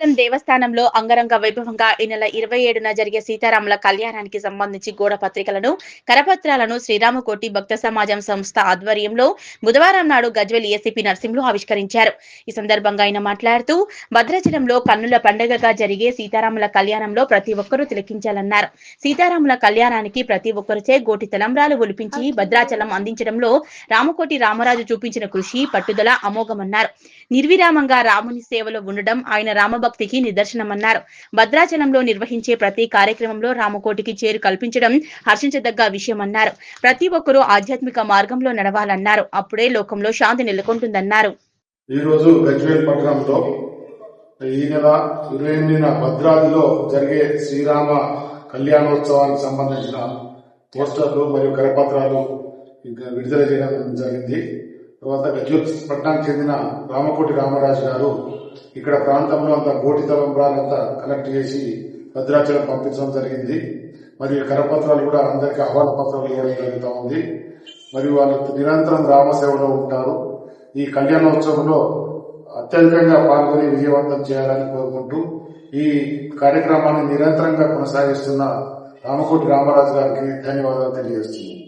భద్రాచలం దేవస్థానంలో అంగరంగ వైభవంగా ఈ నెల 27న జరిగే సీతారాముల కళ్యాణానికి సంబంధించి గోడ పత్రికలను, కరపత్రాలను శ్రీరామకోటి భక్త సమాజం సంస్థ ఆధ్వర్యంలో బుధవారం నాడు గజ్వేల్ ఏసీపీ నర్సింహులు ఆవిష్కరించారు. ఈ సందర్భంగా ఆయన మాట్లాడుతూ భద్రాచలంలో కన్నుల పండుగగా జరిగే సీతారాముల కళ్యాణంలో ప్రతి ఒక్కరూ తిలకించాలన్నారు. సీతారాముల కళ్యాణానికి ప్రతి ఒక్కరిచే గోటి తలంబ్రాలు ఒలిపించి భద్రాచలం అందించడంలో రామకోటి రామరాజు చూపించిన కృషి, పట్టుదల అమోఘమన్నారు. నిర్విరామంగా రాముని సేవలో ఉండడం ఆయన రామభక్తికి నిదర్శనమన్నారు. భద్రాచలంలో నిర్వహించే ప్రతి కార్యక్రమంలో రామకోటికి చేరు కల్పించడం హర్షించదగ్గ విషయమన్నారు. ప్రతి ఒక్కరూ ఆధ్యాత్మిక మార్గంలో నడవాలన్నారు. అప్పుడే లోకంలో శాంతి నెలకొంటుందన్నారు. ఈ రోజు గజ్వేల్ పట్టణంలో ఈ నెల 28న భద్రాద్రిలో జరిగే శ్రీరామ కళ్యాణోత్సవానికి సంబంధించిన పోస్టర్లు మరియు కరపత్రాలు విడుదల చేయడం జరిగింది. తర్వాత గజ్వేల్ పట్టణానికి చెందిన రామకోటి రామరాజు గారు ఇక్కడ ప్రాంతంలో అంతా గోటి తలంబ్రాలంతా కలెక్ట్ చేసి భద్రాచలం పంపించడం జరిగింది. మరియు కరపత్రాలు కూడా అందరికీ ఆహ్వాన పత్రాలు ఇవ్వడం జరుగుతూ ఉంది. మరియు వాళ్ళు నిరంతరం రామసేవలో ఉంటారు. ఈ కళ్యాణోత్సవంలో అత్యధికంగా పాల్గొని విజయవంతం చేయాలని కోరుకుంటూ ఈ కార్యక్రమాన్ని నిరంతరంగా కొనసాగిస్తున్న రామకోటి రామరాజు గారికి ధన్యవాదాలు తెలియజేస్తున్నాను.